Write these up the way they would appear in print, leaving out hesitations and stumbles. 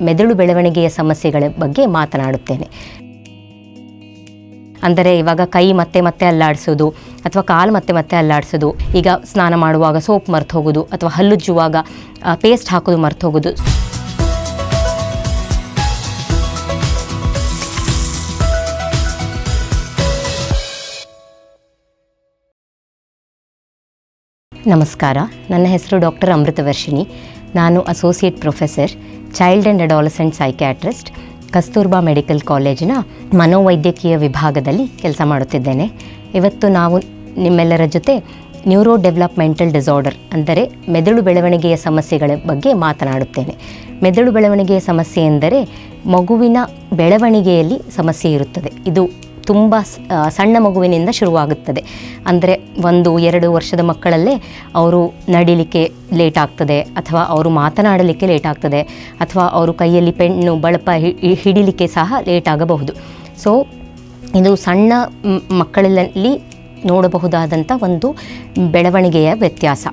ಮೆದುಳು ಬೆಳವಣಿಗೆಯ ಸಮಸ್ಯೆಗಳ ಬಗ್ಗೆ ಮಾತನಾಡುತ್ತೇನೆ. ಅಂದರೆ ಇವಾಗ ಕೈ ಮತ್ತೆ ಅಲ್ಲಾಡಿಸೋದು ಅಥವಾ ಕಾಲು ಮತ್ತೆ ಅಲ್ಲಾಡಿಸೋದು, ಈಗ ಸ್ನಾನ ಮಾಡುವಾಗ ಸೋಪ್ ಮರ್ತು ಹೋಗೋದು ಅಥವಾ ಹಲ್ಲುಜ್ಜುವಾಗ ಪೇಸ್ಟ್ ಹಾಕೋದು ಮರ್ತು ಹೋಗೋದು. ನಮಸ್ಕಾರ, ನನ್ನ ಹೆಸರು ಡಾಕ್ಟರ್ ಅಮೃತವರ್ಷಿಣಿ. ನಾನು associate professor, child and adolescent psychiatrist, Kasturba medical ಕಾಲೇಜಿನ ಮನೋವೈದ್ಯಕೀಯ ವಿಭಾಗದಲ್ಲಿ ಕೆಲಸ ಮಾಡುತ್ತಿದ್ದೇನೆ. ಇವತ್ತು ನಾವು ನಿಮ್ಮೆಲ್ಲರ ಜೊತೆ ನ್ಯೂರೋ ಡೆವಲಪ್ಮೆಂಟಲ್ ಡಿಸಾರ್ಡರ್ ಅಂದರೆ ಮೆದುಳು ಬೆಳವಣಿಗೆಯ ಸಮಸ್ಯೆಗಳ ಬಗ್ಗೆ ಮಾತನಾಡುತ್ತೇನೆ. ಮೆದುಳು ಬೆಳವಣಿಗೆಯ ಸಮಸ್ಯೆ ಎಂದರೆ ಮಗುವಿನ ಬೆಳವಣಿಗೆಯಲ್ಲಿ ಸಮಸ್ಯೆ ಇರುತ್ತದೆ. ಇದು ತುಂಬ ಸಣ್ಣ ಮಗುವಿನಿಂದ ಶುರುವಾಗುತ್ತದೆ. ಅಂದರೆ 1-2 ವರ್ಷದ ಮಕ್ಕಳಲ್ಲೇ ಅವರು ನಡಿಲಿಕ್ಕೆ ಲೇಟ್ ಆಗ್ತದೆ, ಅಥವಾ ಅವರು ಮಾತನಾಡಲಿಕ್ಕೆ ಲೇಟ್ ಆಗ್ತದೆ, ಅಥವಾ ಅವರು ಕೈಯಲ್ಲಿ ಪೆನ್ನು ಬಳಪ ಹಿಡಿಲಿಕ್ಕೆ ಸಹ ಲೇಟ್ ಆಗಬಹುದು. ಸೊ ಇದು ಸಣ್ಣ ಮಕ್ಕಳಲ್ಲಿ ನೋಡಬಹುದಾದಂಥ ಒಂದು ಬೆಳವಣಿಗೆಯ ವ್ಯತ್ಯಾಸ.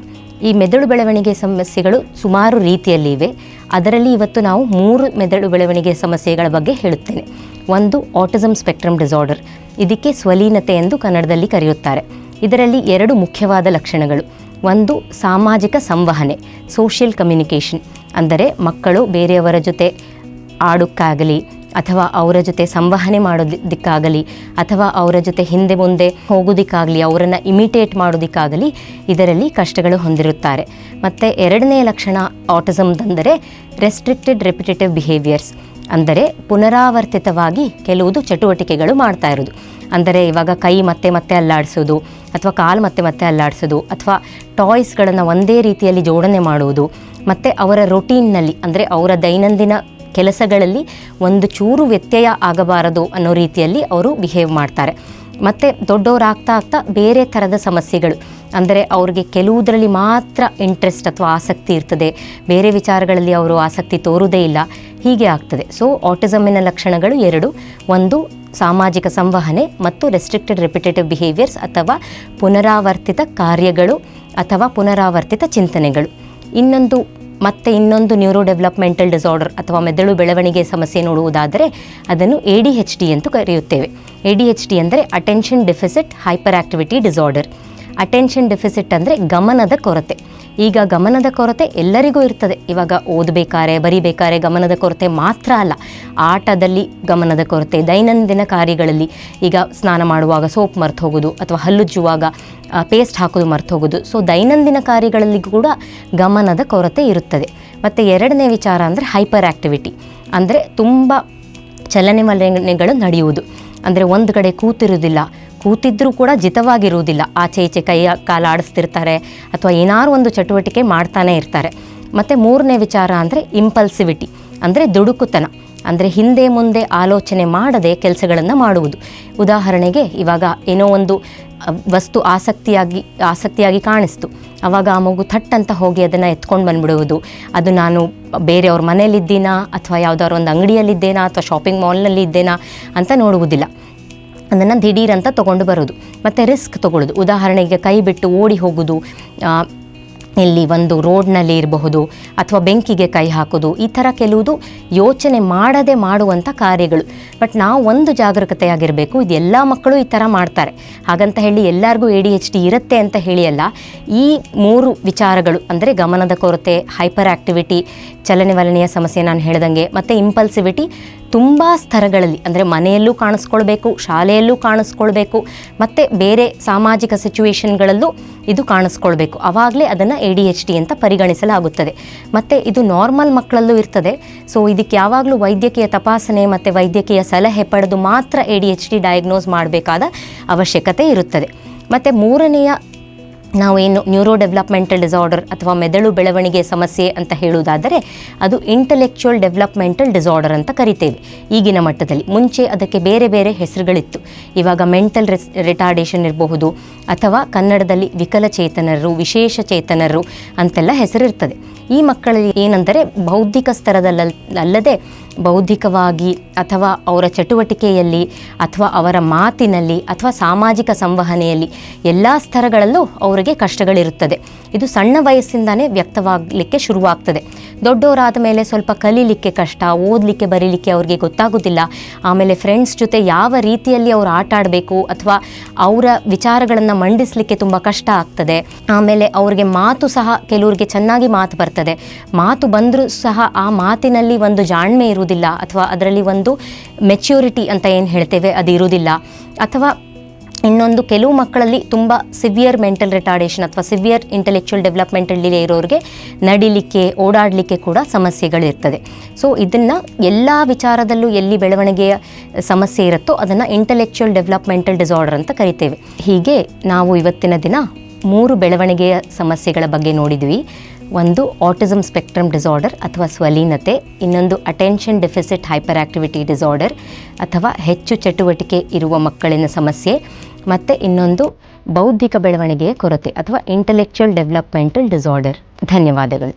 ಈ ಮೆದುಳು ಬೆಳವಣಿಗೆ ಸಮಸ್ಯೆಗಳು ಸುಮಾರು ರೀತಿಯಲ್ಲಿ ಇವೆ. ಅದರಲ್ಲಿ ಇವತ್ತು ನಾವು 3 ಮೆದುಳು ಬೆಳವಣಿಗೆಯ ಸಮಸ್ಯೆಗಳ ಬಗ್ಗೆ ಹೇಳುತ್ತೇನೆ. ಒಂದು ಆಟಿಸಮ್ ಸ್ಪೆಕ್ಟ್ರಮ್ ಡಿಸಾರ್ಡರ್, ಇದಕ್ಕೆ ಸ್ವಲೀನತೆ ಎಂದು ಕನ್ನಡದಲ್ಲಿ ಕರೆಯುತ್ತಾರೆ. ಇದರಲ್ಲಿ 2 ಮುಖ್ಯವಾದ ಲಕ್ಷಣಗಳು. ಒಂದು ಸಾಮಾಜಿಕ ಸಂವಹನೆ, ಸೋಷಿಯಲ್ ಕಮ್ಯುನಿಕೇಷನ್, ಅಂದರೆ ಮಕ್ಕಳು ಬೇರೆಯವರ ಜೊತೆ ಆಡೋಕ್ಕಾಗಲಿ ಅಥವಾ ಅವರ ಜೊತೆ ಸಂವಹನೆ ಮಾಡೋದಕ್ಕಾಗಲಿ ಅಥವಾ ಅವರ ಜೊತೆ ಹಿಂದೆ ಮುಂದೆ ಹೋಗೋದಕ್ಕಾಗಲಿ, ಅವರನ್ನು ಇಮಿಟೇಟ್ ಮಾಡೋದಕ್ಕಾಗಲಿ ಇದರಲ್ಲಿ ಕಷ್ಟಗಳು ಹೊಂದಿರುತ್ತಾರೆ. ಮತ್ತು 2ನೇ ಲಕ್ಷಣ ಆಟಿಸಮ್ದಂದರೆ ರೆಸ್ಟ್ರಿಕ್ಟೆಡ್ ರೆಪಿಟೇಟಿವ್ ಬಿಹೇವಿಯರ್ಸ್, ಅಂದರೆ ಪುನರಾವರ್ತಿತವಾಗಿ ಕೆಲವುದು ಚಟುವಟಿಕೆಗಳು ಮಾಡ್ತಾ ಇರೋದು. ಅಂದರೆ ಇವಾಗ ಕೈ ಮತ್ತೆ ಅಲ್ಲಾಡಿಸೋದು ಅಥವಾ ಕಾಲು ಮತ್ತೆ ಅಲ್ಲಾಡಿಸೋದು ಅಥವಾ ಟಾಯ್ಸ್ಗಳನ್ನು ಒಂದೇ ರೀತಿಯಲ್ಲಿ ಜೋಡಣೆ ಮಾಡುವುದು, ಮತ್ತು ಅವರ ರೊಟೀನ್ನಲ್ಲಿ ಅಂದರೆ ಅವರ ದೈನಂದಿನ ಕೆಲಸಗಳಲ್ಲಿ ಒಂದು ಚೂರು ವ್ಯತ್ಯಯ ಆಗಬಾರದು ಅನ್ನೋ ರೀತಿಯಲ್ಲಿ ಅವರು ಬಿಹೇವ್ ಮಾಡ್ತಾರೆ. ಮತ್ತು ದೊಡ್ಡವರಾಗ್ತಾ ಬೇರೆ ಥರದ ಸಮಸ್ಯೆಗಳು, ಅಂದರೆ ಅವ್ರಿಗೆ ಕೆಲವುದರಲ್ಲಿ ಮಾತ್ರ ಇಂಟ್ರೆಸ್ಟ್ ಅಥವಾ ಆಸಕ್ತಿ ಇರ್ತದೆ, ಬೇರೆ ವಿಚಾರಗಳಲ್ಲಿ ಅವರು ಆಸಕ್ತಿ ತೋರುವುದೇ ಇಲ್ಲ, ಹೀಗೆ ಆಗ್ತದೆ. ಸೊ ಆಟಿಸಮ್ಮಿನ ಲಕ್ಷಣಗಳು 2, ಒಂದು ಸಾಮಾಜಿಕ ಸಂವಹನೆ ಮತ್ತು ರೆಸ್ಟ್ರಿಕ್ಟೆಡ್ ರೆಪಿಟೇಟಿವ್ ಬಿಹೇವಿಯರ್ಸ್ ಅಥವಾ ಪುನರಾವರ್ತಿತ ಕಾರ್ಯಗಳು ಅಥವಾ ಪುನರಾವರ್ತಿತ ಚಿಂತನೆಗಳು. ಇನ್ನೊಂದು ನ್ಯೂರೋ ಡೆವಲಪ್ಮೆಂಟಲ್ ಡಿಸಾರ್ಡರ್ ಅಥವಾ ಮೆದುಳು ಬೆಳವಣಿಗೆ ಸಮಸ್ಯೆ ನೋಡುವುದಾದರೆ ಅದನ್ನು ADHD ಎಂದು ಕರೆಯುತ್ತೇವೆ. ADHD ಅಂದರೆ attention deficit hyperactivity disorder. Attention deficit ಅಂದರೆ ಗಮನದ ಕೊರತೆ. ಈಗ ಗಮನದ ಕೊರತೆ ಎಲ್ಲರಿಗೂ ಇರ್ತದೆ. ಇವಾಗ ಓದಬೇಕಾದ್ರೆ ಬರಿಬೇಕಾದ್ರೆ ಗಮನದ ಕೊರತೆ ಮಾತ್ರ ಅಲ್ಲ, ಆಟದಲ್ಲಿ ಗಮನದ ಕೊರತೆ, ದೈನಂದಿನ ಕಾರ್ಯಗಳಲ್ಲಿ ಈಗ ಸ್ನಾನ ಮಾಡುವಾಗ ಸೋಪ್ ಮರ್ತು ಹೋಗೋದು ಅಥವಾ ಹಲ್ಲುಜ್ಜುವಾಗ ಪೇಸ್ಟ್ ಹಾಕೋದು ಮರ್ತು ಹೋಗೋದು. ಸೊ ದೈನಂದಿನ ಕಾರ್ಯಗಳಲ್ಲಿ ಕೂಡ ಗಮನದ ಕೊರತೆ ಇರುತ್ತದೆ. ಮತ್ತು 2ನೇ ವಿಚಾರ ಅಂದರೆ ಹೈಪರ್ ಆಕ್ಟಿವಿಟಿ, ಅಂದರೆ ತುಂಬ ಚಲನೆವಲನೆಗಳು ನಡೆಯುವುದು. ಅಂದರೆ ಒಂದು ಕಡೆ ಕೂತಿದ್ರೂ ಕೂಡ ಜಿತವಾಗಿರುವುದಿಲ್ಲ, ಆಚೆ ಈಚೆ ಕಾಲ ಆಡಿಸ್ತಿರ್ತಾರೆ ಅಥವಾ ಏನಾರು ಒಂದು ಚಟುವಟಿಕೆ ಮಾಡ್ತಾನೆ ಇರ್ತಾರೆ. ಮತ್ತು 3ನೇ ವಿಚಾರ ಅಂದರೆ ಇಂಪಲ್ಸಿವಿಟಿ, ಅಂದರೆ ದುಡುಕುತನ, ಅಂದರೆ ಹಿಂದೆ ಮುಂದೆ ಆಲೋಚನೆ ಮಾಡದೆ ಕೆಲಸಗಳನ್ನು ಮಾಡುವುದು. ಉದಾಹರಣೆಗೆ ಇವಾಗ ಏನೋ ಒಂದು ವಸ್ತು ಆಸಕ್ತಿಯಾಗಿ ಕಾಣಿಸ್ತು, ಆವಾಗ ಆ ಮಗು ಥಟ್ಟಂತ ಹೋಗಿ ಅದನ್ನು ಎತ್ಕೊಂಡು ಬಂದುಬಿಡುವುದು. ಅದು ನಾನು ಬೇರೆಯವ್ರ ಮನೇಲಿದ್ದೀನಾ ಅಥವಾ ಯಾವುದಾದ್ರು ಒಂದು ಅಂಗಡಿಯಲ್ಲಿದ್ದೇನಾ ಅಥವಾ ಶಾಪಿಂಗ್ ಮಾಲ್ನಲ್ಲಿ ಇದ್ದೇನಾ ಅಂತ ನೋಡುವುದಿಲ್ಲ, ಅದನ್ನು ದಿಢೀರಂತ ತೊಗೊಂಡು ಬರೋದು. ಮತ್ತು ರಿಸ್ಕ್ ತೊಗೊಳ್ಳೋದು, ಉದಾಹರಣೆಗೆ ಕೈ ಬಿಟ್ಟು ಓಡಿ ಹೋಗೋದು, ಇಲ್ಲಿ ಒಂದು ರೋಡ್ನಲ್ಲಿ ಇರಬಹುದು ಅಥವಾ ಬೆಂಕಿಗೆ ಕೈ ಹಾಕೋದು, ಈ ಥರ ಕೆಲವುದು ಯೋಚನೆ ಮಾಡದೆ ಮಾಡುವಂಥ ಕಾರ್ಯಗಳು. ಬಟ್ ನಾವು ಒಂದು ಜಾಗರೂಕತೆಯಾಗಿರಬೇಕು, ಇದು ಎಲ್ಲ ಮಕ್ಕಳು ಈ ಥರ ಮಾಡ್ತಾರೆ, ಹಾಗಂತ ಹೇಳಿ ಎಲ್ಲರಿಗೂ ADHD ಇರುತ್ತೆ ಅಂತ ಹೇಳಿ ಅಲ್ಲ. ಈ 3 ವಿಚಾರಗಳು ಅಂದರೆ ಗಮನದ ಕೊರತೆ, ಹೈಪರ್ ಆಕ್ಟಿವಿಟಿ, ಚಲನೆವಲನೆಯ ಸಮಸ್ಯೆ ನಾನು ಹೇಳ್ದಂಗೆ, ಮತ್ತು ಇಂಪಲ್ಸಿವಿಟಿ ತುಂಬ ಸ್ತರಗಳಲ್ಲಿ, ಅಂದರೆ ಮನೆಯಲ್ಲೂ ಕಾಣಿಸ್ಕೊಳ್ಬೇಕು, ಶಾಲೆಯಲ್ಲೂ ಕಾಣಿಸ್ಕೊಳ್ಬೇಕು, ಮತ್ತು ಬೇರೆ ಸಾಮಾಜಿಕ ಸಿಚುವೇಶನ್ಗಳಲ್ಲೂ ಇದು ಕಾಣಿಸ್ಕೊಳ್ಬೇಕು. ಆವಾಗಲೇ ಅದನ್ನು ADHD ಅಂತ ಪರಿಗಣಿಸಲಾಗುತ್ತದೆ. ಮತ್ತು ಇದು ನಾರ್ಮಲ್ ಮಕ್ಕಳಲ್ಲೂ ಇರ್ತದೆ. ಸೊ ಇದಕ್ಕೆ ಯಾವಾಗಲೂ ವೈದ್ಯಕೀಯ ತಪಾಸಣೆ ಮತ್ತು ವೈದ್ಯಕೀಯ ಸಲಹೆ ಪಡೆದು ಮಾತ್ರ ADHD ಡಯಾಗ್ನೋಸ್ ಮಾಡಬೇಕಾದ ಅವಶ್ಯಕತೆ ಇರುತ್ತದೆ. ಮತ್ತು 3ನೇಯ ನಾವೇನು ನ್ಯೂರೋ ಡೆವಲಪ್ಮೆಂಟಲ್ ಡಿಸಾರ್ಡರ್ ಅಥವಾ ಮೆದುಳು ಬೆಳವಣಿಗೆ ಸಮಸ್ಯೆ ಅಂತ ಹೇಳುವುದಾದರೆ ಅದು ಇಂಟೆಲೆಕ್ಚುವಲ್ ಡೆವಲಪ್ಮೆಂಟಲ್ ಡಿಸಾರ್ಡರ್ ಅಂತ ಕರಿತೇವೆ ಈಗಿನ ಮಟ್ಟದಲ್ಲಿ. ಮುಂಚೆ ಅದಕ್ಕೆ ಬೇರೆ ಬೇರೆ ಹೆಸರುಗಳಿತ್ತು. ಇವಾಗ ಮೆಂಟಲ್ ರಿಟಾರ್ಡೇಷನ್ ಇರಬಹುದು ಅಥವಾ ಕನ್ನಡದಲ್ಲಿ ವಿಕಲಚೇತನರು, ವಿಶೇಷ ಚೇತನರು ಅಂತೆಲ್ಲ ಹೆಸರಿರ್ತದೆ. ಈ ಮಕ್ಕಳಲ್ಲಿ ಏನೆಂದರೆ ಬೌದ್ಧಿಕ ಸ್ತರದಲ್ಲದೆ ಬೌದ್ಧಿಕವಾಗಿ ಅಥವಾ ಅವರ ಚಟುವಟಿಕೆಯಲ್ಲಿ ಅಥವಾ ಅವರ ಮಾತಿನಲ್ಲಿ ಅಥವಾ ಸಾಮಾಜಿಕ ಸಂವಹನೆಯಲ್ಲಿ ಎಲ್ಲ ಸ್ತರಗಳಲ್ಲೂ ಅವರಿಗೆ ಕಷ್ಟಗಳಿರುತ್ತದೆ. ಇದು ಸಣ್ಣ ವಯಸ್ಸಿಂದನೇ ವ್ಯಕ್ತವಾಗಲಿಕ್ಕೆ ಶುರುವಾಗ್ತದೆ. ದೊಡ್ಡವರಾದ ಮೇಲೆ ಸ್ವಲ್ಪ ಕಲೀಲಿಕ್ಕೆ ಕಷ್ಟ, ಓದಲಿಕ್ಕೆ ಬರೀಲಿಕ್ಕೆ ಅವ್ರಿಗೆ ಗೊತ್ತಾಗೋದಿಲ್ಲ. ಆಮೇಲೆ ಫ್ರೆಂಡ್ಸ್ ಜೊತೆ ಯಾವ ರೀತಿಯಲ್ಲಿ ಅವರು ಆಟ ಆಡಬೇಕು ಅಥವಾ ಅವರ ವಿಚಾರಗಳನ್ನು ಮಂಡಿಸಲಿಕ್ಕೆ ತುಂಬ ಕಷ್ಟ ಆಗ್ತದೆ. ಆಮೇಲೆ ಅವ್ರಿಗೆ ಮಾತು ಸಹ ಕೆಲವರಿಗೆ ಚೆನ್ನಾಗಿ ಮಾತು ಬರ್ತದೆ, ಮಾತು ಬಂದರೂ ಸಹ ಆ ಮಾತಿನಲ್ಲಿ ಒಂದು ಜಾಣ್ಮೆ ಇರುವುದಿಲ್ಲ ಅಥವಾ ಅದರಲ್ಲಿ ಒಂದು ಮೆಚ್ಯೂರಿಟಿ ಅಂತ ಏನು ಹೇಳ್ತೇವೆ ಅದು ಇರುವುದಿಲ್ಲ. ಅಥವಾ ಇನ್ನೊಂದು ಕೆಲವು ಮಕ್ಕಳಲ್ಲಿ ತುಂಬ ಸಿವಿಯರ್ ಮೆಂಟಲ್ ರಿಟಾರ್ಡೇಷನ್ ಅಥವಾ ಸಿವಿಯರ್ ಇಂಟೆಲೆಕ್ಚುಯಲ್ ಡೆವಲಪ್ಮೆಂಟಲ್ ಡಿಲೇ ಇರೋರಿಗೆ ನಡಿಲಿಕ್ಕೆ ಓಡಾಡಲಿಕ್ಕೆ ಕೂಡ ಸಮಸ್ಯೆಗಳಿರ್ತದೆ. ಸೊ ಇದನ್ನು ಎಲ್ಲ ವಿಚಾರದಲ್ಲೂ ಎಲ್ಲಿ ಬೆಳವಣಿಗೆಯ ಸಮಸ್ಯೆ ಇರುತ್ತೋ ಅದನ್ನು ಇಂಟೆಲೆಕ್ಚುಯಲ್ ಡೆವಲಪ್ಮೆಂಟಲ್ ಡಿಸಾರ್ಡರ್ ಅಂತ ಕರಿತೇವೆ. ಹೀಗೆ ನಾವು ಇವತ್ತಿನ ದಿನ 3 ಬೆಳವಣಿಗೆಯ ಸಮಸ್ಯೆಗಳ ಬಗ್ಗೆ ನೋಡಿದ್ವಿ. ಒಂದು ಆಟಿಸಮ್ ಸ್ಪೆಕ್ಟ್ರಮ್ ಡಿಸಾರ್ಡರ್ ಅಥವಾ ಸ್ವಲೀನತೆ, ಇನ್ನೊಂದು attention deficit hyperactivity disorder ಅಥವಾ ಹೆಚ್ಚು ಚಟುವಟಿಕೆ ಇರುವ ಮಕ್ಕಳಿನ ಸಮಸ್ಯೆ, ಮತ್ತು ಇನ್ನೊಂದು ಬೌದ್ಧಿಕ ಬೆಳವಣಿಗೆಯ ಕೊರತೆ ಅಥವಾ ಇಂಟೆಲೆಕ್ಚುಯಲ್ ಡೆವಲಪ್ಮೆಂಟಲ್ ಡಿಸಾರ್ಡರ್. ಧನ್ಯವಾದಗಳು.